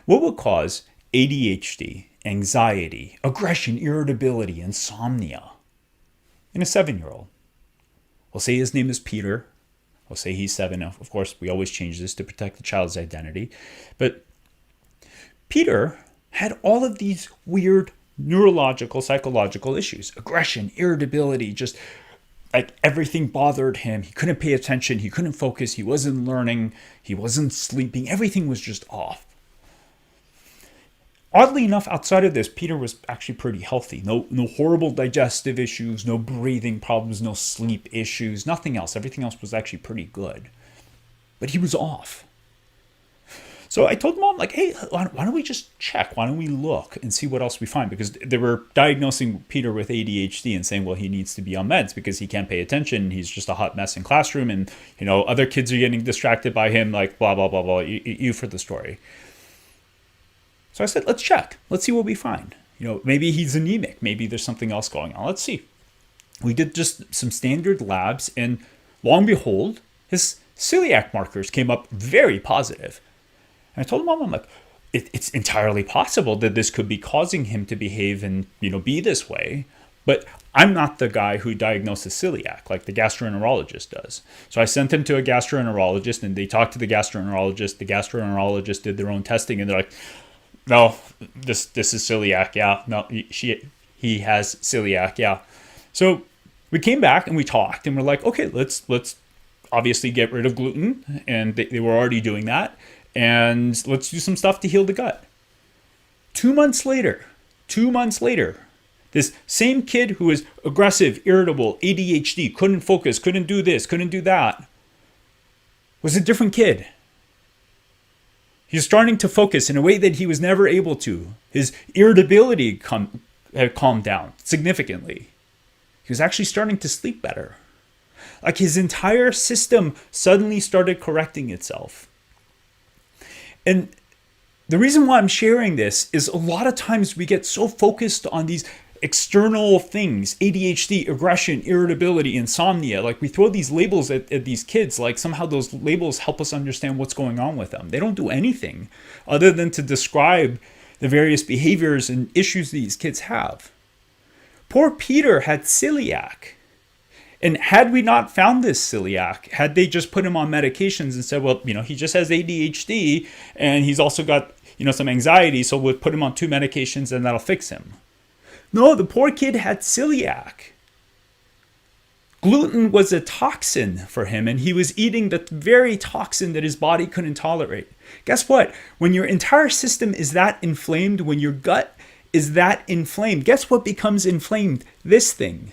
What would cause ADHD, anxiety, aggression, irritability, insomnia in a 7-year-old? We'll say his name is Peter. We'll say he's 7. Of course, we always change this to protect the child's identity. But Peter had all of these weird neurological, psychological issues. Aggression, irritability, just like everything bothered him. He couldn't pay attention. He couldn't focus. He wasn't learning. He wasn't sleeping. Everything was just off. Oddly enough, outside of this, Peter was actually pretty healthy. No horrible digestive issues, no breathing problems, no sleep issues, nothing else. Everything else was actually pretty good. But he was off. So I told Mom, like, hey, why don't we just check? Why don't we look and see what else we find? Because they were diagnosing Peter with ADHD and saying, well, he needs to be on meds because he can't pay attention. He's just a hot mess in classroom. And, other kids are getting distracted by him, like, blah, blah, blah, blah. You for the story. So I said, let's check. Let's see what we find. Maybe he's anemic. Maybe there's something else going on. Let's see. We did just some standard labs, and lo and behold, his celiac markers came up very positive. And I told Mom, I'm like, it's entirely possible that this could be causing him to behave and, be this way. But I'm not the guy who diagnoses celiac like the gastroenterologist does. So I sent him to a gastroenterologist, and they talked to the gastroenterologist. The gastroenterologist did their own testing, and they're like, no, this is celiac. Yeah, no, he has celiac. Yeah. So we came back and we talked, and we're like, okay, let's obviously get rid of gluten, and they were already doing that, and let's do some stuff to heal the gut. 2 months later, this same kid who was aggressive, irritable, ADHD, couldn't focus, couldn't do this, couldn't do that, was a different kid. He's starting to focus in a way that he was never able to. His irritability had calmed down significantly. He was actually starting to sleep better. Like his entire system suddenly started correcting itself. And the reason why I'm sharing this is a lot of times we get so focused on these external things, ADHD, aggression, irritability, insomnia. Like we throw these labels at these kids, like somehow those labels help us understand what's going on with them. They don't do anything other than to describe the various behaviors and issues these kids have. Poor Peter had celiac. And had we not found this celiac, had they just put him on medications and said, well, he just has ADHD and he's also got, some anxiety, so we'll put him on 2 medications and that'll fix him. No, the poor kid had celiac. Gluten was a toxin for him, and he was eating the very toxin that his body couldn't tolerate. Guess what? When your entire system is that inflamed, when your gut is that inflamed, guess what becomes inflamed? This thing.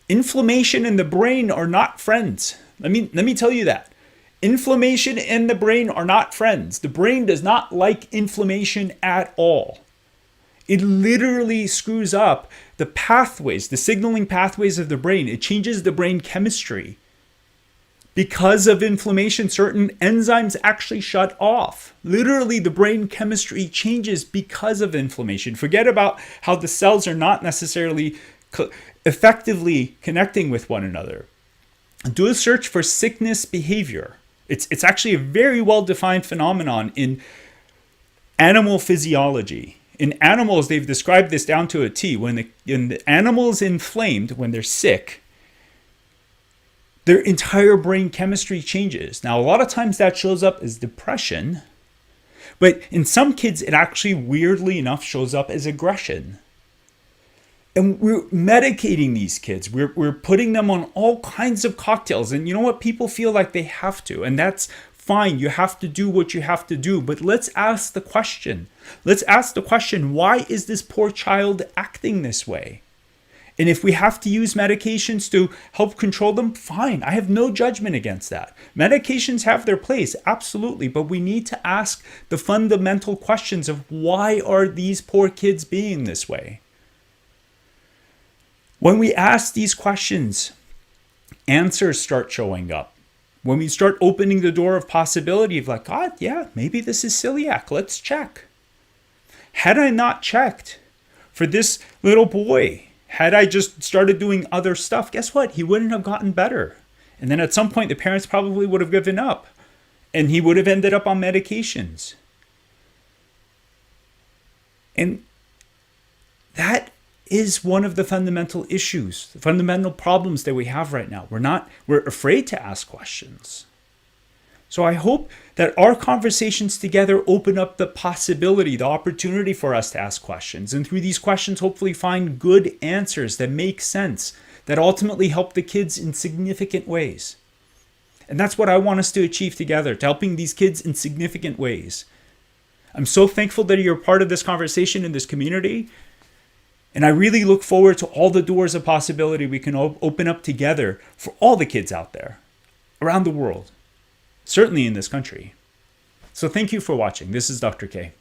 Inflammation and the brain are not friends. Let me tell you that. Inflammation and the brain are not friends. The brain does not like inflammation at all. It literally screws up the pathways, the signaling pathways of the brain. It changes the brain chemistry. Because of inflammation, certain enzymes actually shut off. Literally, the brain chemistry changes because of inflammation. Forget about how the cells are not necessarily effectively connecting with one another. Do a search for sickness behavior. It's actually a very well-defined phenomenon in animal physiology. In animals, they've described this down to a T. When the animal is inflamed, when they're sick, their entire brain chemistry changes. Now, a lot of times that shows up as depression, but in some kids, it actually, weirdly enough, shows up as aggression. And we're medicating these kids. We're putting them on all kinds of cocktails. And you know what? People feel like they have to. And that's fine. You have to do what you have to do. But let's ask the question. Why is this poor child acting this way? And if we have to use medications to help control them, fine. I have no judgment against that. Medications have their place, absolutely. But we need to ask the fundamental questions of why are these poor kids being this way? When we ask these questions, answers start showing up. When we start opening the door of possibility of like, God, yeah, maybe this is celiac. Let's check. Had I not checked for this little boy, had I just started doing other stuff, guess what? He wouldn't have gotten better. And then at some point, the parents probably would have given up. And he would have ended up on medications. And that is one of the fundamental issues, the fundamental problems that we have right now. We're afraid to ask questions. So I hope that our conversations together open up the possibility, the opportunity for us to ask questions. And through these questions, hopefully find good answers that make sense, that ultimately help the kids in significant ways. And that's what I want us to achieve together, to helping these kids in significant ways. I'm so thankful that you're part of this conversation in this community. And I really look forward to all the doors of possibility we can open up together for all the kids out there, around the world, certainly in this country. So thank you for watching. This is Dr. K.